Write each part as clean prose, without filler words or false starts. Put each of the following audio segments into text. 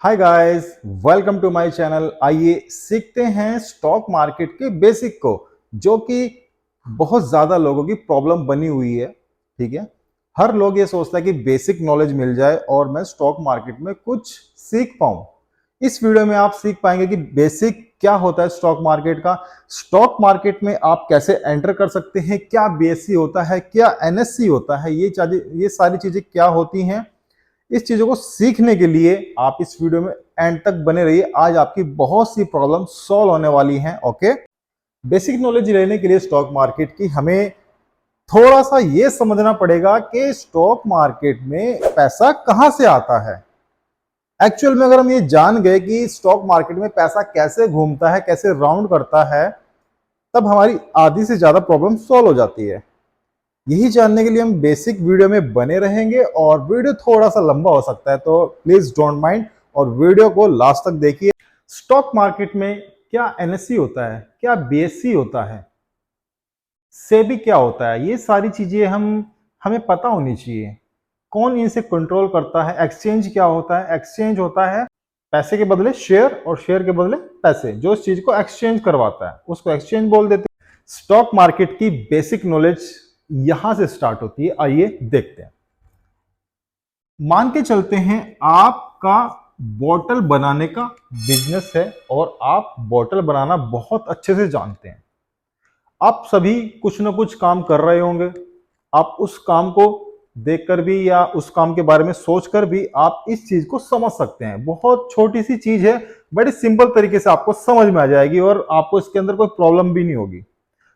Hi guys, welcome to my channel. आइए सीखते हैं स्टॉक मार्केट के बेसिक को, जो कि बहुत ज्यादा लोगों की प्रॉब्लम बनी हुई है। ठीक है, हर लोग ये सोचता है कि बेसिक नॉलेज मिल जाए और मैं स्टॉक मार्केट में कुछ सीख पाऊं। इस वीडियो में आप सीख पाएंगे कि बेसिक क्या होता है स्टॉक मार्केट का, स्टॉक मार्केट में आप कैसे एंटर कर सकते हैं, क्या बीएससी होता है, क्या एनएससी होता है, ये सारी चीजें क्या होती हैं। इस चीजों को सीखने के लिए आप इस वीडियो में एंड तक बने रहिए। आज आपकी बहुत सी प्रॉब्लम सॉल्व होने वाली हैं। ओके, बेसिक नॉलेज लेने के लिए स्टॉक मार्केट की हमें थोड़ा सा ये समझना पड़ेगा कि स्टॉक मार्केट में पैसा कहां से आता है। एक्चुअल में अगर हम ये जान गए कि स्टॉक मार्केट में पैसा कैसे घूमता है, कैसे राउंड करता है, तब हमारी आधी से ज्यादा प्रॉब्लम सॉल्व हो जाती है। यही जानने के लिए हम बेसिक वीडियो में बने रहेंगे और वीडियो थोड़ा सा लंबा हो सकता है, तो प्लीज डोंट माइंड और वीडियो को लास्ट तक देखिए। स्टॉक मार्केट में क्या एनएससी होता है, क्या बीएससी होता है, सेबी क्या होता है, ये सारी चीजें हमें पता होनी चाहिए। कौन इनसे कंट्रोल करता है, एक्सचेंज क्या होता है। एक्सचेंज होता है पैसे के बदले शेयर और शेयर के बदले पैसे, जो इस चीज को एक्सचेंज करवाता है उसको एक्सचेंज बोल देते हैं। स्टॉक मार्केट की बेसिक नॉलेज यहां से स्टार्ट होती है। आइए देखते हैं। मान के चलते हैं आपका बॉटल बनाने का बिजनेस है और आप बॉटल बनाना बहुत अच्छे से जानते हैं। आप सभी कुछ ना कुछ काम कर रहे होंगे। आप उस काम को देखकर भी या उस काम के बारे में सोचकर भी आप इस चीज को समझ सकते हैं। बहुत छोटी सी चीज है, बड़ी सिंपल तरीके से आपको समझ में आ जाएगी और आपको इसके अंदर कोई प्रॉब्लम भी नहीं होगी।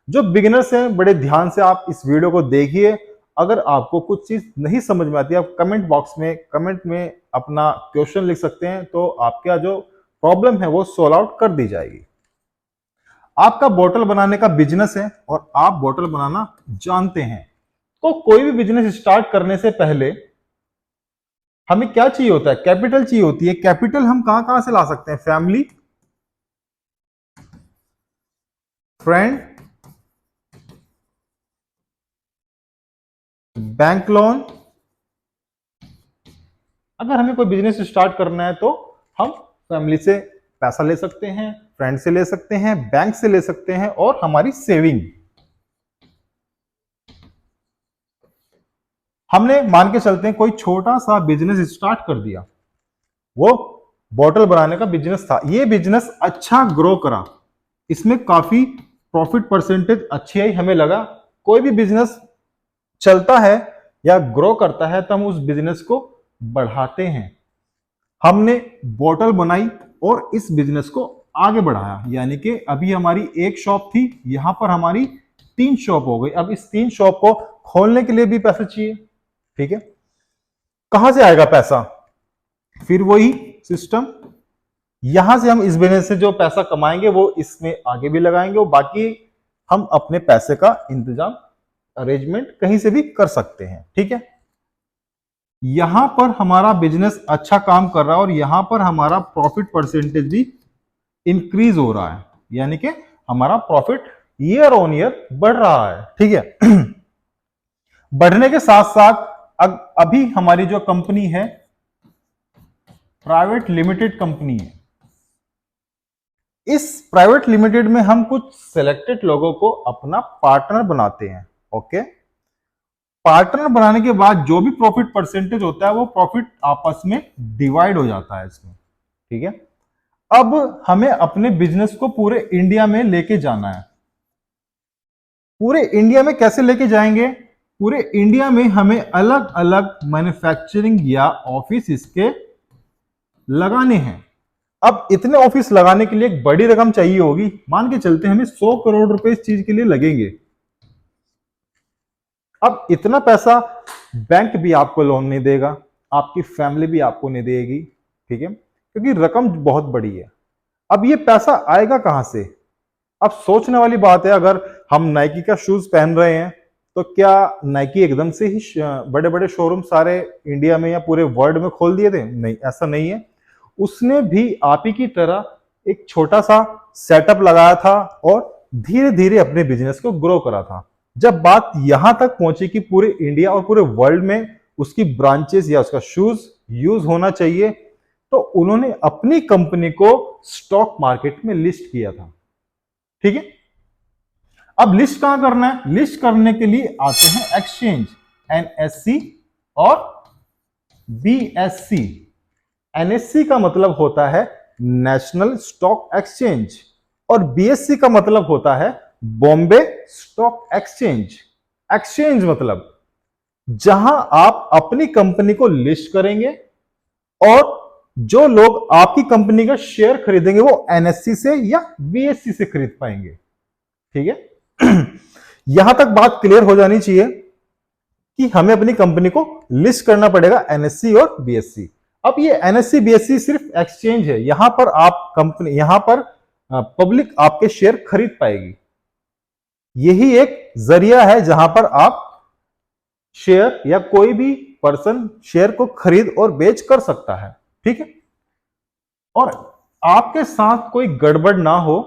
जो बिगिनर्स हैं, बड़े ध्यान से आप इस वीडियो को देखिए। अगर आपको कुछ चीज नहीं समझ में आती, आप कमेंट में अपना क्वेश्चन लिख सकते हैं, तो आपका जो प्रॉब्लम है वो सॉल्व आउट कर दी जाएगी। आपका बोतल बनाने का बिजनेस है और आप बोतल बनाना जानते हैं, तो कोई भी बिजनेस स्टार्ट करने से पहले हमें क्या चाहिए होता है? कैपिटल चाहिए होती है। कैपिटल हम कहां कहां से ला सकते हैं? Family, friend, bank loan. अगर हमें कोई बिजनेस स्टार्ट करना है तो हम फैमिली से पैसा ले सकते हैं, फ्रेंड से ले सकते हैं, बैंक से ले सकते हैं और हमारी सेविंग। हमने मान के चलते हैं कोई छोटा सा बिजनेस स्टार्ट कर दिया, वो बॉटल बनाने का बिजनेस था। ये बिजनेस अच्छा ग्रो करा, इसमें काफी प्रॉफिट परसेंटेज अच्छी आई। हमें लगा कोई भी बिजनेस चलता है या ग्रो करता है तो हम उस बिजनेस को बढ़ाते हैं। हमने बोतल बनाई और इस बिजनेस को आगे बढ़ाया, यानी कि अभी हमारी एक शॉप थी, यहां पर हमारी 3 शॉप हो गई। अब इस 3 शॉप को खोलने के लिए भी पैसा चाहिए। ठीक है, कहां से आएगा पैसा? फिर वही सिस्टम, यहां से हम इस बिजनेस से जो पैसा कमाएंगे वो इसमें आगे भी लगाएंगे और बाकी हम अपने पैसे का इंतजाम, अरेंजमेंट कहीं से भी कर सकते हैं। ठीक है, यहां पर हमारा बिजनेस अच्छा काम कर रहा है और यहां पर हमारा प्रॉफिट परसेंटेज भी इंक्रीज हो रहा है, यानी कि हमारा प्रॉफिट ईयर ऑन ईयर बढ़ रहा है। ठीक है, बढ़ने के साथ साथ अभी हमारी जो कंपनी है प्राइवेट लिमिटेड कंपनी है। इस प्राइवेट लिमिटेड में हम कुछ सिलेक्टेड लोगों को अपना पार्टनर बनाते हैं। ओके, पार्टनर बनाने के बाद जो भी प्रॉफिट परसेंटेज होता है वो प्रॉफिट आपस में डिवाइड हो जाता है इसमें। ठीक है, अब हमें अपने बिजनेस को पूरे इंडिया में लेके जाना है। पूरे इंडिया में कैसे लेके जाएंगे? पूरे इंडिया में हमें अलग अलग मैन्युफैक्चरिंग या ऑफिस इसके लगाने हैं। अब इतने ऑफिस लगाने के लिए एक बड़ी रकम चाहिए होगी। मान के चलते हैं हमें 100 करोड़ रुपए इस चीज के लिए लगेंगे। अब इतना पैसा बैंक भी आपको लोन नहीं देगा, आपकी फैमिली भी आपको नहीं देगी। ठीक है, क्योंकि रकम बहुत बड़ी है। अब ये पैसा आएगा कहां से? अब सोचने वाली बात है, अगर हम नाइकी का शूज पहन रहे हैं तो क्या नाइकी एकदम से ही बड़े बड़े शोरूम सारे इंडिया में या पूरे वर्ल्ड में खोल दिए थे? नहीं, ऐसा नहीं है। उसने भी आप ही की तरह एक छोटा सा सेटअप लगाया था और धीरे धीरे अपने बिजनेस को ग्रो करा था। जब बात यहां तक पहुंची कि पूरे इंडिया और पूरे वर्ल्ड में उसकी ब्रांचेस या उसका शूज यूज होना चाहिए, तो उन्होंने अपनी कंपनी को स्टॉक मार्केट में लिस्ट किया था। ठीक है, अब लिस्ट कहां करना है? लिस्ट करने के लिए आते हैं एक्सचेंज, एनएससी और बीएससी। एनएससी का मतलब होता है नेशनल स्टॉक एक्सचेंज और बीएससी का मतलब होता है बॉम्बे स्टॉक एक्सचेंज। एक्सचेंज मतलब जहां आप अपनी कंपनी को लिस्ट करेंगे और जो लोग आपकी कंपनी का शेयर खरीदेंगे वो एनएससी से या बीएससी से खरीद पाएंगे। ठीक है, यहां तक बात क्लियर हो जानी चाहिए कि हमें अपनी कंपनी को लिस्ट करना पड़ेगा एनएससी और बीएससी। अब ये एनएससी बीएससी सिर्फ एक्सचेंज है, यहां पर आप कंपनी, यहां पर पब्लिक आपके शेयर खरीद पाएगी। यही एक जरिया है जहां पर आप शेयर या कोई भी पर्सन शेयर को खरीद और बेच कर सकता है। ठीक है, और आपके साथ कोई गड़बड़ ना हो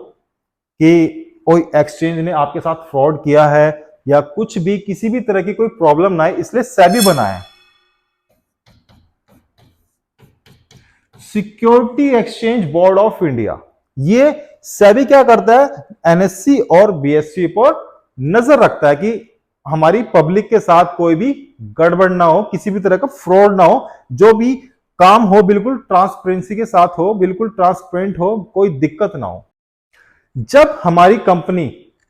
कि कोई एक्सचेंज ने आपके साथ फ्रॉड किया है या कुछ भी, किसी भी तरह की कोई प्रॉब्लम ना आए, इसलिए सेबी बना है, security exchange board of India. ये सेबी क्या करता है? एनएससी और बीएससी पर नजर रखता है कि हमारी पब्लिक के साथ कोई भी गड़बड़ ना हो, किसी भी तरह का फ्रॉड ना हो, जो भी काम हो बिल्कुल ट्रांसपेरेंसी के साथ हो, बिल्कुल ट्रांसपेरेंट हो, कोई दिक्कत ना हो। जब हमारी कंपनी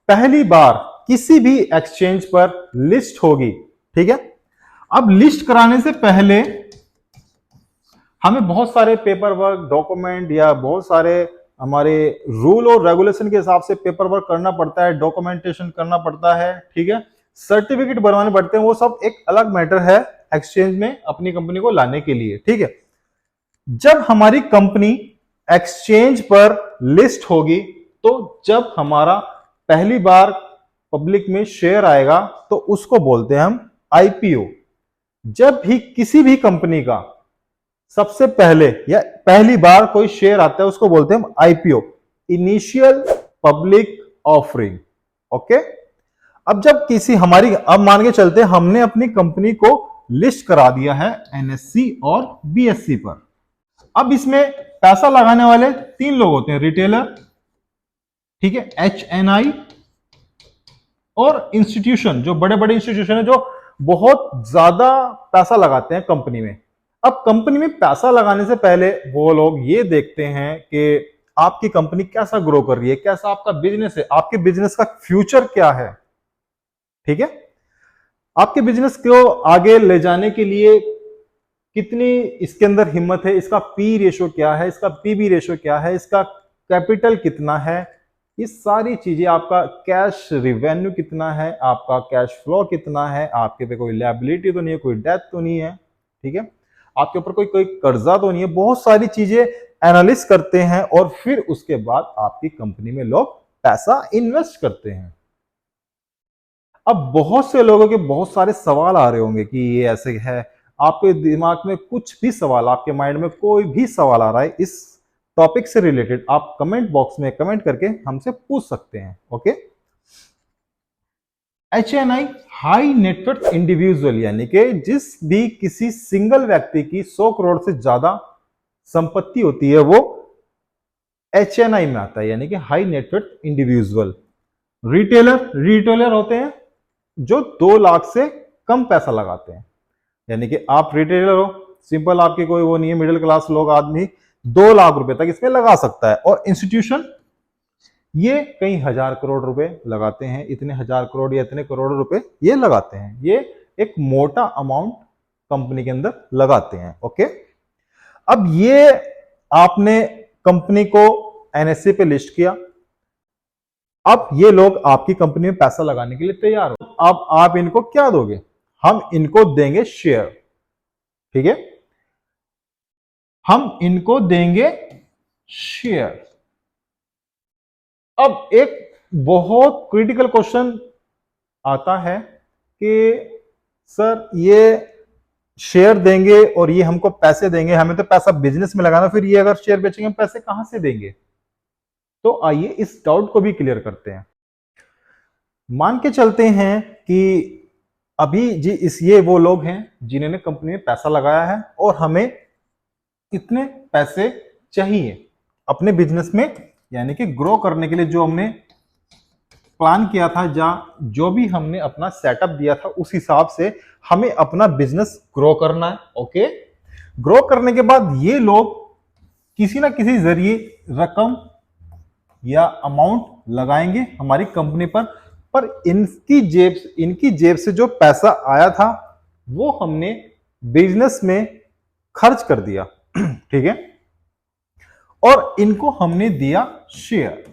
पहली बार किसी भी एक्सचेंज पर लिस्ट होगी, ठीक है, अब लिस्ट कराने से पहले हमें बहुत सारे पेपर वर्क, डॉक्यूमेंट या बहुत सारे हमारे रूल और रेगुलेशन के हिसाब से पेपर वर्क करना पड़ता है, डॉक्यूमेंटेशन करना पड़ता है। ठीक है, सर्टिफिकेट बनवाने पड़ते हैं, वो सब एक अलग मैटर है एक्सचेंज में अपनी कंपनी को लाने के लिए। ठीक है, जब हमारी कंपनी एक्सचेंज पर लिस्ट होगी तो जब हमारा पहली बार पब्लिक में शेयर आएगा तो उसको बोलते हैं हम आईपीओ। जब भी किसी भी कंपनी का सबसे पहले या पहली बार कोई शेयर आता है उसको बोलते हैं हम IPO, initial public offering. Okay, अब जब किसी हमारी, अब मान के चलते हमने अपनी कंपनी को लिस्ट करा दिया है एनएससी और बीएससी पर। अब इसमें पैसा लगाने वाले 3 लोग होते हैं, रिटेलर, ठीक है, एचएनआई और इंस्टीट्यूशन, जो बड़े बड़े इंस्टीट्यूशन है जो बहुत ज्यादा पैसा लगाते हैं कंपनी में। अब कंपनी में पैसा लगाने से पहले वो लोग ये देखते हैं कि आपकी कंपनी कैसा ग्रो कर रही है, कैसा आपका बिजनेस है, आपके बिजनेस का फ्यूचर क्या है। ठीक है, आपके बिजनेस को आगे ले जाने के लिए कितनी इसके अंदर हिम्मत है, इसका पी रेशो क्या है, इसका पीबी रेशो क्या है, इसका कैपिटल कितना है, ये सारी चीजें, आपका कैश रिवेन्यू कितना है, आपका कैश फ्लो कितना है, आपके पे कोई लायबिलिटी तो नहीं है, कोई डेथ तो नहीं है, ठीक है, आपके ऊपर कोई कोई कर्जा तो नहीं है, बहुत सारी चीजें एनालिस करते हैं और फिर उसके बाद आपकी कंपनी में लोग पैसा इन्वेस्ट करते हैं। अब बहुत से लोगों के बहुत सारे सवाल आ रहे होंगे कि ये ऐसे है, आपके दिमाग में कुछ भी सवाल, आपके माइंड में कोई भी सवाल आ रहा है इस टॉपिक से रिलेटेड, आप कमेंट बॉक्स में कमेंट करके हमसे पूछ सकते हैं। Okay, HNI high net worth individual, यानी कि जिस भी किसी सिंगल व्यक्ति की 100 करोड़ से ज्यादा संपत्ति होती है वो एचएनआई में आता है, यानी कि हाई नेटवर्थ इंडिविजुअल। रिटेलर होते हैं जो 2 लाख से कम पैसा लगाते हैं, यानी कि आप रिटेलर हो, सिंपल, आपके कोई वो नहीं है, मिडिल क्लास लोग, आदमी 2 लाख रुपए तक इसमें लगा सकता है। और इंस्टीट्यूशन ये कई हजार करोड़ रुपए लगाते हैं, इतने हजार करोड़ या इतने करोड़ रुपए ये लगाते हैं, ये एक मोटा अमाउंट कंपनी के अंदर लगाते हैं। ओके, अब ये आपने कंपनी को एनएससी पे लिस्ट किया, अब ये लोग आपकी कंपनी में पैसा लगाने के लिए तैयार हो। अब आप इनको क्या दोगे? हम इनको देंगे शेयर। ठीक है, हम इनको देंगे शेयर। अब एक बहुत क्रिटिकल क्वेश्चन आता है कि सर ये शेयर देंगे और ये हमको पैसे देंगे, हमें तो पैसा बिजनेस में लगाना, फिर ये अगर शेयर बेचेंगे हम पैसे कहां से देंगे? तो आइए इस डाउट को भी क्लियर करते हैं। मान के चलते हैं कि अभी जी ये वो लोग हैं जिन्होंने कंपनी में पैसा लगाया है और हमें इतने पैसे चाहिए अपने बिजनेस में, यानी कि ग्रो करने के लिए जो हमने प्लान किया था, जहां जो भी हमने अपना सेटअप दिया था उस हिसाब से हमें अपना बिजनेस ग्रो करना है। ओके, ग्रो करने के बाद ये लोग किसी ना किसी जरिए रकम या अमाउंट लगाएंगे हमारी कंपनी पर इनकी जेब से जो पैसा आया था वो हमने बिजनेस में खर्च कर दिया। ठीक है, और इनको हमने दिया शेयर।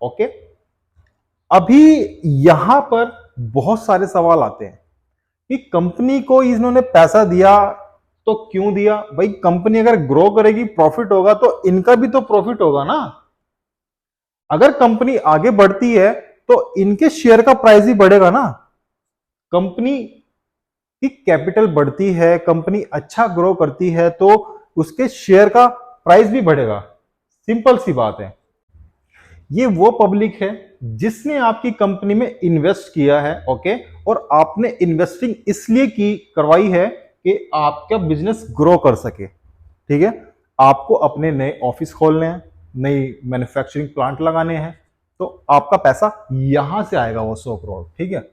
ओके, अभी यहां पर बहुत सारे सवाल आते हैं कि कंपनी को इन्होंने पैसा दिया तो क्यों दिया? भाई कंपनी अगर ग्रो करेगी, प्रॉफिट होगा तो इनका भी तो प्रॉफिट होगा ना। अगर कंपनी आगे बढ़ती है तो इनके शेयर का प्राइस भी बढ़ेगा ना। कंपनी की कैपिटल बढ़ती है, कंपनी अच्छा ग्रो करती है तो उसके शेयर का प्राइस भी बढ़ेगा। सिंपल सी बात है। ये वो पब्लिक है जिसने आपकी कंपनी में इन्वेस्ट किया है। ओके, और आपने इन्वेस्टिंग इसलिए की करवाई है कि आपका बिजनेस ग्रो कर सके। ठीक है, आपको अपने नए ऑफिस खोलने हैं, नई मैन्युफैक्चरिंग प्लांट लगाने हैं, तो आपका पैसा यहां से आएगा वो 100 करोड़। ठीक है,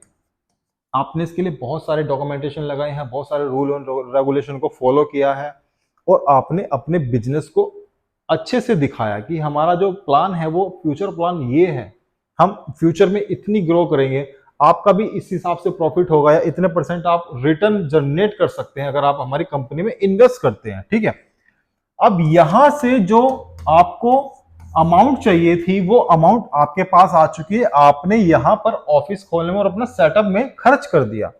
आपने इसके लिए बहुत सारे डॉक्यूमेंटेशन लगाए हैं, बहुत सारे रूल और रेगुलेशन को फॉलो किया है, और आपने अपने बिजनेस को अच्छे से दिखाया कि हमारा जो प्लान है वो फ्यूचर प्लान ये है, हम फ्यूचर में इतनी ग्रो करेंगे, आपका भी इस हिसाब से प्रॉफिट होगा, या इतने % आप रिटर्न जनरेट कर सकते हैं अगर आप हमारी कंपनी में इन्वेस्ट करते हैं। ठीक है, अब यहां से जो आपको अमाउंट चाहिए थी वो अमाउंट आपके पास आ चुकी है, आपने यहां पर ऑफिस खोलने में और अपना सेटअप में खर्च कर दिया।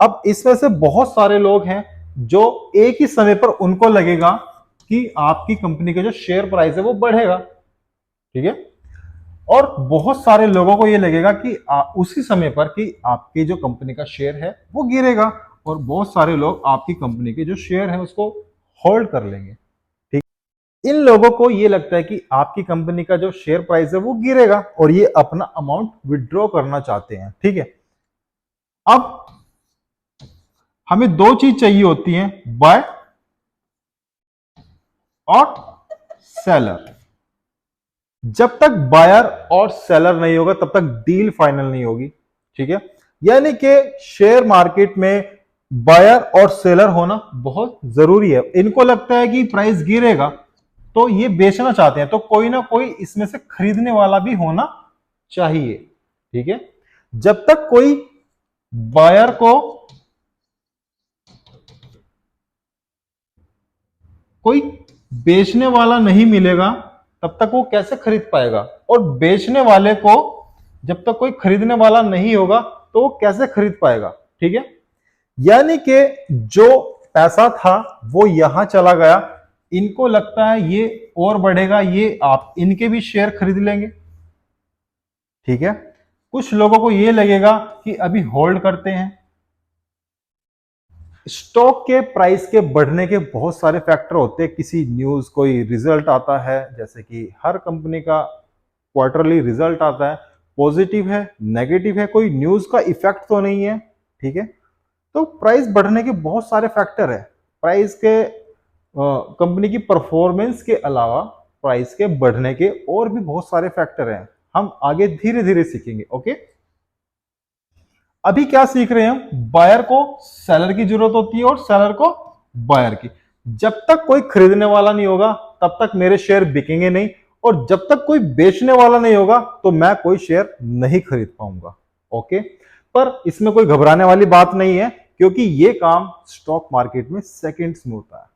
अब इसमें से बहुत सारे लोग हैं जो एक ही समय पर उनको लगेगा कि आपकी कंपनी का जो शेयर प्राइस है वो बढ़ेगा। ठीक है, और बहुत सारे लोगों को ये लगेगा कि उसी समय पर कि आपकी जो कंपनी का शेयर है वो गिरेगा, और बहुत सारे लोग आपकी कंपनी के जो शेयर है उसको होल्ड कर लेंगे। ठीक, इन लोगों को ये लगता है कि आपकी कंपनी का जो शेयर प्राइस है वो गिरेगा और ये अपना अमाउंट विड्रॉ करना चाहते हैं। ठीक है, अब हमें दो चीज चाहिए होती है, बाय और सेलर। जब तक बायर और सेलर नहीं होगा तब तक डील फाइनल नहीं होगी। ठीक है, यानी कि शेयर मार्केट में बायर और सेलर होना बहुत जरूरी है। इनको लगता है कि प्राइस गिरेगा तो ये बेचना चाहते हैं, तो कोई ना कोई इसमें से खरीदने वाला भी होना चाहिए। ठीक है, जब तक कोई बायर को कोई बेचने वाला नहीं मिलेगा तब तक वो कैसे खरीद पाएगा, और बेचने वाले को जब तक कोई खरीदने वाला नहीं होगा तो वो कैसे खरीद पाएगा। ठीक है, यानी कि जो पैसा था वो यहां चला गया, इनको लगता है ये और बढ़ेगा, ये आप इनके भी शेयर खरीद लेंगे। ठीक है, कुछ लोगों को ये लगेगा कि अभी होल्ड करते हैं। स्टॉक के प्राइस के बढ़ने के बहुत सारे फैक्टर होते हैं। किसी न्यूज, कोई रिजल्ट आता है, जैसे कि हर कंपनी का क्वार्टरली रिजल्ट आता है, पॉजिटिव है, नेगेटिव है, कोई न्यूज का इफेक्ट तो नहीं है। ठीक है, तो प्राइस बढ़ने के बहुत सारे फैक्टर है। प्राइस के कंपनी की परफॉर्मेंस के अलावा प्राइस के बढ़ने के और भी बहुत सारे फैक्टर हैं, हम आगे धीरे धीरे सीखेंगे। ओके, अभी क्या सीख रहे हैं हम? बायर को सेलर की जरूरत होती है और सेलर को बायर की। जब तक कोई खरीदने वाला नहीं होगा तब तक मेरे शेयर बिकेंगे नहीं, और जब तक कोई बेचने वाला नहीं होगा तो मैं कोई शेयर नहीं खरीद पाऊंगा। ओके, पर इसमें कोई घबराने वाली बात नहीं है, क्योंकि ये काम स्टॉक मार्केट में सेकंड्स में होता है।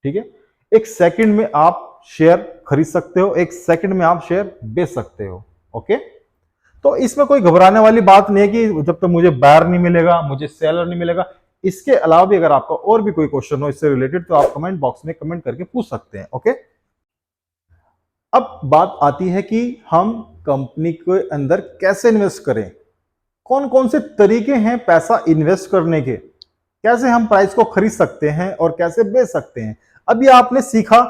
ठीक है, एक सेकंड में आप शेयर खरीद सकते हो, एक सेकंड में आप शेयर बेच सकते हो। ओके, तो इसमें कोई घबराने वाली बात नहीं है कि जब तक मुझे बायर नहीं मिलेगा, मुझे सेलर नहीं मिलेगा। इसके अलावा भी अगर आपका और भी कोई क्वेश्चन हो इससे रिलेटेड तो आप कमेंट बॉक्स में कमेंट करके पूछ सकते हैं। ओके, अब बात आती है कि हम कंपनी के अंदर कैसे इन्वेस्ट करें, कौन कौन से तरीके हैं पैसा इन्वेस्ट करने के, कैसे हम प्राइस को खरीद सकते हैं और कैसे बेच सकते हैं। अभी आपने सीखा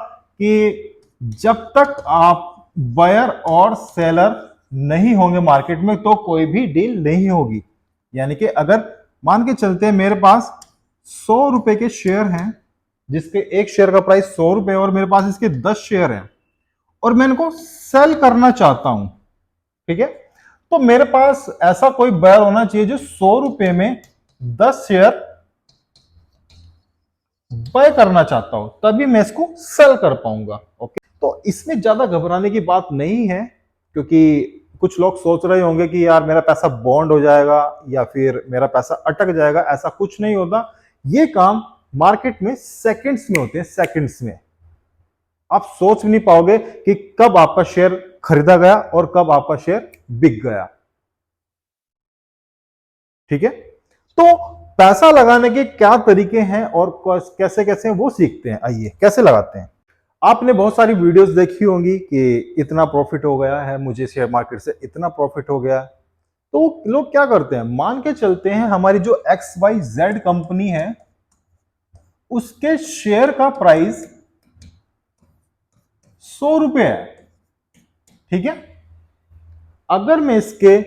कि जब तक आप बायर और सेलर नहीं होंगे मार्केट में तो कोई भी डील नहीं होगी। यानी कि अगर मान के चलते हैं मेरे पास 100 रुपए के शेयर हैं, जिसके एक शेयर का प्राइस 100 रुपए और मेरे पास इसके 10 शेयर हैं और मैं इनको सेल करना चाहता हूं, ठीक है, तो मेरे पास ऐसा कोई बायर होना चाहिए जो 100 रुपए में 10 शेयर बाय करना चाहता हूं, तभी मैं इसको सेल कर पाऊंगा। ओके, तो इसमें ज्यादा घबराने की बात नहीं है, क्योंकि कुछ लोग सोच रहे होंगे कि यार मेरा पैसा बॉन्ड हो जाएगा या फिर मेरा पैसा अटक जाएगा। ऐसा कुछ नहीं होता। ये काम मार्केट में सेकंड्स में होते हैं, सेकंड्स में। आप सोच भी नहीं पाओगे कि कब आपका शेयर खरीदा गया और कब आपका शेयर बिक गया, ठीक है। तो पैसा लगाने के क्या तरीके हैं और कैसे कैसे वो सीखते हैं। आइए कैसे लगाते हैं। आपने बहुत सारी वीडियोस देखी होंगी कि इतना प्रॉफिट हो गया है, मुझे शेयर मार्केट से इतना प्रॉफिट हो गया। तो लोग क्या करते हैं, मान के चलते हैं हमारी जो XYZ कंपनी है उसके शेयर का प्राइस 100 रुपए है, ठीक है। अगर मैं इसके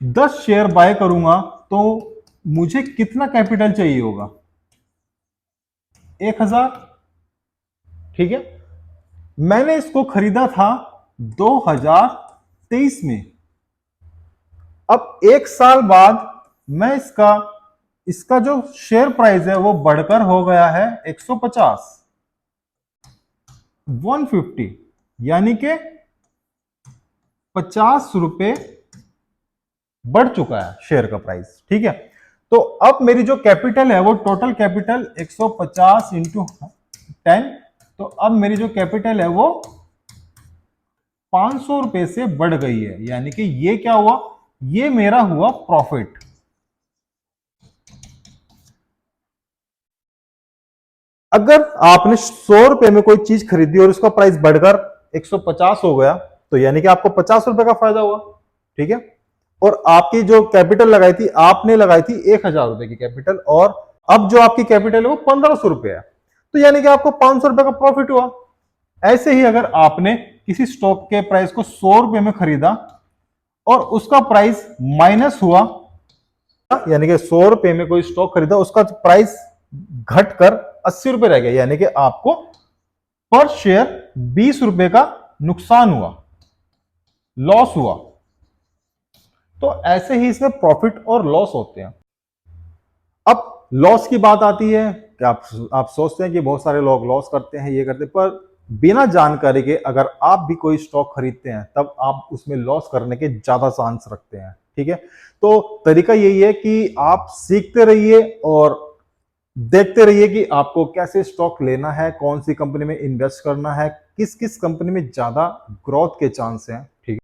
10 शेयर बाय करूंगा तो मुझे कितना कैपिटल चाहिए होगा, 1000, ठीक है। मैंने इसको खरीदा था 2023 में। अब 1 साल बाद मैं इसका जो शेयर प्राइस है वो बढ़कर हो गया है 150, 150, यानी कि 50 रुपए बढ़ चुका है शेयर का प्राइस, ठीक है। तो अब मेरी जो कैपिटल है वो टोटल कैपिटल 150 इंटू 10, तो अब मेरी जो कैपिटल है वो 500 रुपए से बढ़ गई है, यानी कि ये क्या हुआ, ये मेरा हुआ प्रॉफिट। अगर आपने 100 रुपए में कोई चीज खरीदी और उसका प्राइस बढ़कर 150 हो गया तो यानी कि आपको 50 रुपए का फायदा हुआ, ठीक है। और आपकी जो कैपिटल लगाई थी, आपने लगाई थी 1000 रुपए की कैपिटल, और अब जो आपकी कैपिटल है वो 1500 रुपए है, तो यानी कि आपको 500 रुपए का प्रॉफिट हुआ। ऐसे ही अगर आपने किसी स्टॉक के प्राइस को 100 रुपए में खरीदा और उसका प्राइस माइनस हुआ, यानी कि 100 रुपए में कोई स्टॉक खरीदा, उसका प्राइस घटकर 80 रुपए रह गया, यानी कि आपको पर शेयर 20 रुपए का नुकसान हुआ, लॉस हुआ। तो ऐसे ही इसमें प्रॉफिट और लॉस होते हैं। अब लॉस की बात आती है कि आप सोचते हैं कि बहुत सारे लोग लॉस करते हैं, ये करते हैं, पर बिना जानकारी के अगर आप भी कोई स्टॉक खरीदते हैं तब आप उसमें लॉस करने के ज्यादा चांस रखते हैं, ठीक है। तो तरीका यही है कि आप सीखते रहिए और देखते रहिए कि आपको कैसे स्टॉक लेना है, कौन सी कंपनी में इन्वेस्ट करना है, किस किस कंपनी में ज्यादा ग्रोथ के चांस हैं, ठीक है।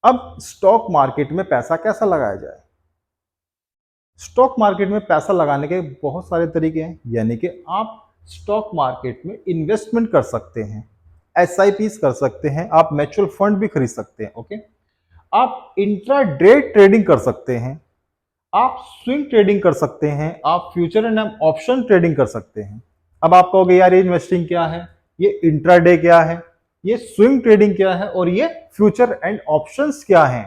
अब स्टॉक मार्केट में पैसा कैसा लगाया जाए। स्टॉक मार्केट में पैसा लगाने के बहुत सारे तरीके हैं, यानी कि आप स्टॉक मार्केट में इन्वेस्टमेंट कर सकते हैं, SIPs कर सकते हैं, आप म्यूचुअल फंड भी खरीद सकते हैं, ओके। आप इंट्राडे ट्रेडिंग कर सकते हैं, आप स्विंग ट्रेडिंग कर सकते हैं, आप फ्यूचर एंड ऑप्शन ट्रेडिंग कर सकते हैं। अब आप कहोगे यार ये इन्वेस्टिंग क्या है, ये इंट्राडे क्या है, ये स्विंग ट्रेडिंग क्या है और ये फ्यूचर एंड ऑप्शंस क्या है।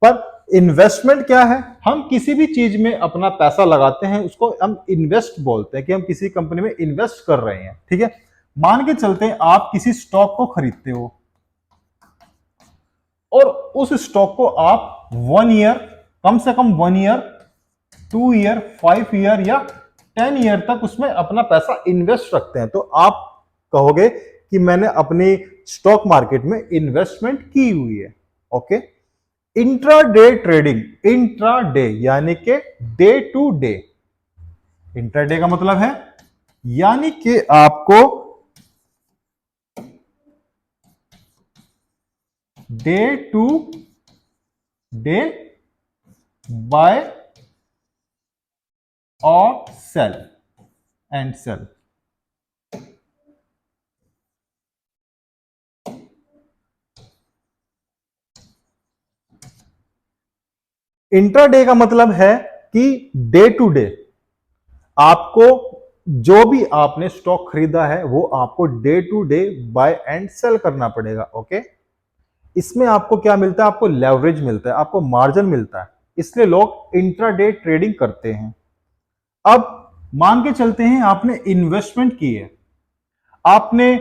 पर इन्वेस्टमेंट क्या है, हम किसी भी चीज में अपना पैसा लगाते हैं उसको हम इन्वेस्ट बोलते हैं, कि हम किसी कंपनी में इन्वेस्ट कर रहे हैं, ठीक है। मान के चलते हैं आप किसी स्टॉक को खरीदते हो और उस स्टॉक को आप 1 ईयर, कम से कम 1 ईयर, 2 ईयर, 5 ईयर या 10 ईयर तक उसमें अपना पैसा इन्वेस्ट रखते हैं, तो आप कहोगे कि मैंने अपनी स्टॉक मार्केट में इन्वेस्टमेंट की हुई है, ओके। इंट्राडे ट्रेडिंग, इंट्राडे यानी कि डे टू डे। इंट्राडे का मतलब है यानी कि आपको डे टू डे बाय और सेल एंड सेल। इंट्राडे का मतलब है कि डे टू डे आपको जो भी आपने स्टॉक खरीदा है वो आपको day to day buy and sell करना पड़ेगा, ओके। इसमें आपको क्या मिलता है, आपको लेवरेज मिलता है, आपको मार्जिन मिलता है, इसलिए लोग इंट्राडे ट्रेडिंग करते हैं। अब मान के चलते हैं आपने इन्वेस्टमेंट की है, आपने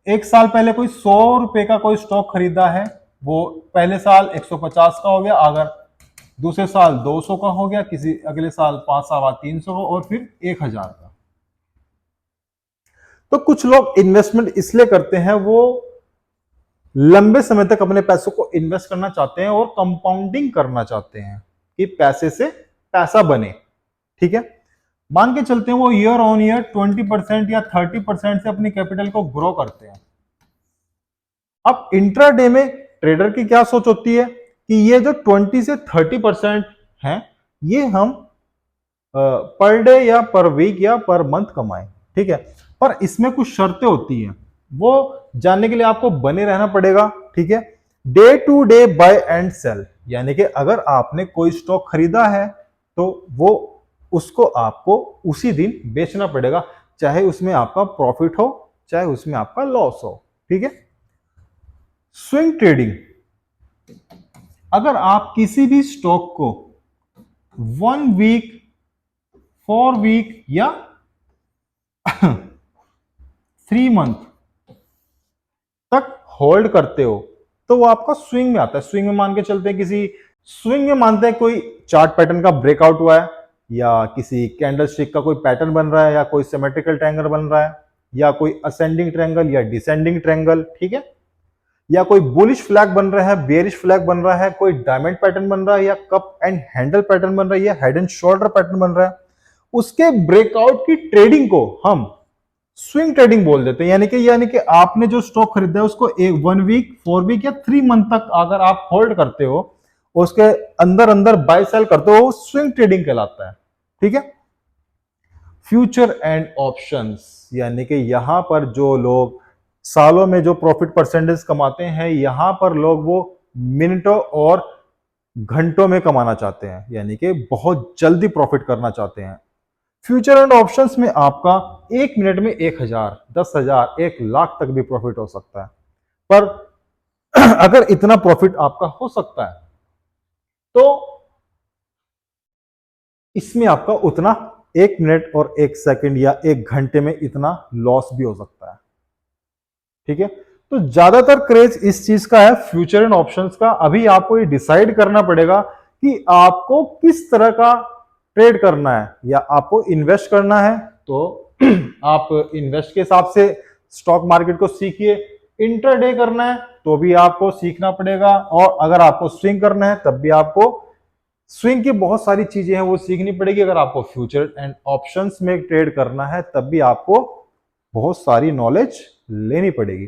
एक साल पहले कोई 100 रुपए का कोई स्टॉक खरीदा है, वो पहले साल 150 का हो गया, अगर दूसरे साल 200 का हो गया, किसी अगले साल 5 साल बाद 300 का और फिर 1000 का। तो कुछ लोग इन्वेस्टमेंट इसलिए करते हैं, वो लंबे समय तक अपने पैसों को इन्वेस्ट करना चाहते हैं और कंपाउंडिंग करना चाहते हैं कि पैसे से पैसा बने। ठीक है, मान के चलते हैं वो ईयर ऑन ईयर 20% या 30% से अपनी कैपिटल को ग्रो करते हैं। अब इंट्राडे में ट्रेडर की क्या सोच होती है कि ये जो 20 से 30% है, ये हम पर डे या पर वीक या पर मंथ कमाएं। ठीक है, पर इसमें कुछ शर्तें होती हैं, वो जानने के लिए आपको बने रहना पड़ेगा। ठीक है, day to day buy and sell, यानी कि अगर आपने कोई स्टॉक खरीदा है तो वो उसको आपको उसी दिन बेचना पड़ेगा, चाहे उसमें आपका प्रॉफिट हो चाहे उसमें आपका लॉस हो। ठीक है, स्विंग ट्रेडिंग, अगर आप किसी भी स्टॉक को 1 वीक 4 वीक या 3 मंथ तक होल्ड करते हो तो वो आपका स्विंग में आता है। स्विंग में मान के चलते हैं, किसी स्विंग में मानते हैं कोई चार्ट पैटर्न का ब्रेकआउट हुआ है, या किसी कैंडल स्टिक का कोई पैटर्न बन रहा है, या कोई सिमेट्रिकल ट्रायंगल बन रहा है, या कोई असेंडिंग ट्रायंगल या डिसेंडिंग ट्रायंगल। ठीक है, या कोई बुलिश फ्लैग बन रहा है, बेरिश फ्लैग बन रहा है, कोई डायमंड पैटर्न बन रहा है, या कप एंड हैंडल पैटर्न बन रहा है, या हेड एंड शोल्डर पैटर्न बन रहा है, उसके ब्रेकआउट की ट्रेडिंग को हम स्विंग ट्रेडिंग बोल देते हैं। यानी कि आपने जो स्टॉक खरीदा है उसको 1 वीक 4 वीक या 3 मंथ तक अगर आप होल्ड करते हो, उसके अंदर अंदर बाय सेल करते हो, वो स्विंग ट्रेडिंग कहलाता है। ठीक है, फ्यूचर एंड ऑप्शंस, यानी कि यहां पर जो लोग सालों में जो प्रॉफिट परसेंटेज कमाते हैं, यहां पर लोग वो मिनटों और घंटों में कमाना चाहते हैं, यानी कि बहुत जल्दी प्रॉफिट करना चाहते हैं। फ्यूचर एंड ऑप्शंस में आपका 1 मिनट में 1000, 10,000, 1 लाख तक भी प्रॉफिट हो सकता है। पर अगर इतना प्रॉफिट आपका हो सकता है तो इसमें आपका उतना 1 मिनट और 1 सेकंड या 1 घंटे में इतना लॉस भी हो सकता है। ठीक है, तो ज्यादातर क्रेज इस चीज का है, फ्यूचर एंड ऑप्शंस का। अभी आपको ये डिसाइड करना पड़ेगा कि आपको किस तरह का ट्रेड करना है, या आपको इन्वेस्ट करना है तो आप इन्वेस्ट के हिसाब से स्टॉक मार्केट को सीखिए, इंट्राडे करना है तो भी आपको सीखना पड़ेगा, और अगर आपको स्विंग करना है तब भी आपको स्विंग की बहुत सारी चीजें हैं वो सीखनी पड़ेगी। अगर आपको फ्यूचर एंड ऑप्शंस में ट्रेड करना है तब भी आपको बहुत सारी नॉलेज लेनी पड़ेगी।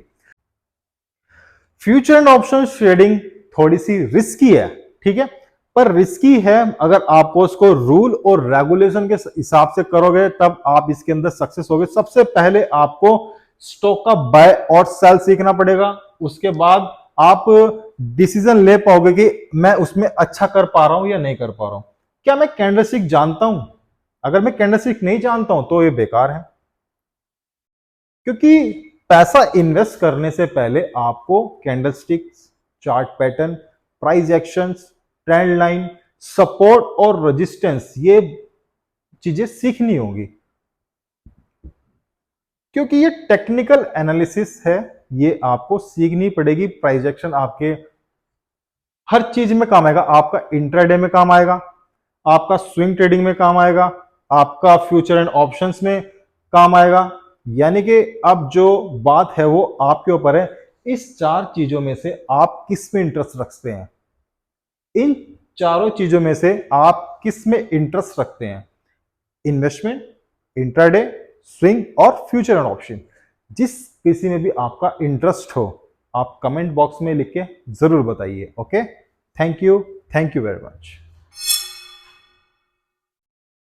फ्यूचर एंड ऑप्शंस ट्रेडिंग थोड़ी सी रिस्की है। ठीक है, पर रिस्की है अगर आप उसको रूल और रेगुलेशन के हिसाब से करोगे तब आप इसके अंदर सक्सेस होगे। सबसे पहले आपको स्टॉक का बाय और सेल सीखना पड़ेगा, उसके बाद आप डिसीजन ले पाओगे कि मैं उसमें अच्छा कर पा रहा हूं या नहीं कर पा रहा हूं। क्या मैं कैंडलस्टिक जानता हूं? अगर मैं कैंडलस्टिक नहीं जानता हूं तो ये बेकार है, क्योंकि पैसा इन्वेस्ट करने से पहले आपको candlesticks, chart pattern, price actions, trend line, support और रेजिस्टेंस, ये चीजें सीखनी होगी, क्योंकि ये टेक्निकल एनालिसिस है, ये आपको सीखनी पड़ेगी। प्राइस एक्शन आपके हर चीज में काम आएगा, आपका इंट्राडे में काम आएगा, आपका स्विंग ट्रेडिंग में काम आएगा, आपका फ्यूचर एंड ऑप्शंस में काम आएगा। यानी कि अब जो बात है वो आपके ऊपर है, इस 4 चीजों में से आप किस में इंटरेस्ट रखते हैं, इन चारों चीजों में से आप किस में इंटरेस्ट रखते हैं, इन्वेस्टमेंट, इंट्राडे, स्विंग और फ्यूचर एंड ऑप्शन। जिस किसी में भी आपका इंटरेस्ट हो आप कमेंट बॉक्स में लिख के जरूर बताइए। Okay, thank you very much.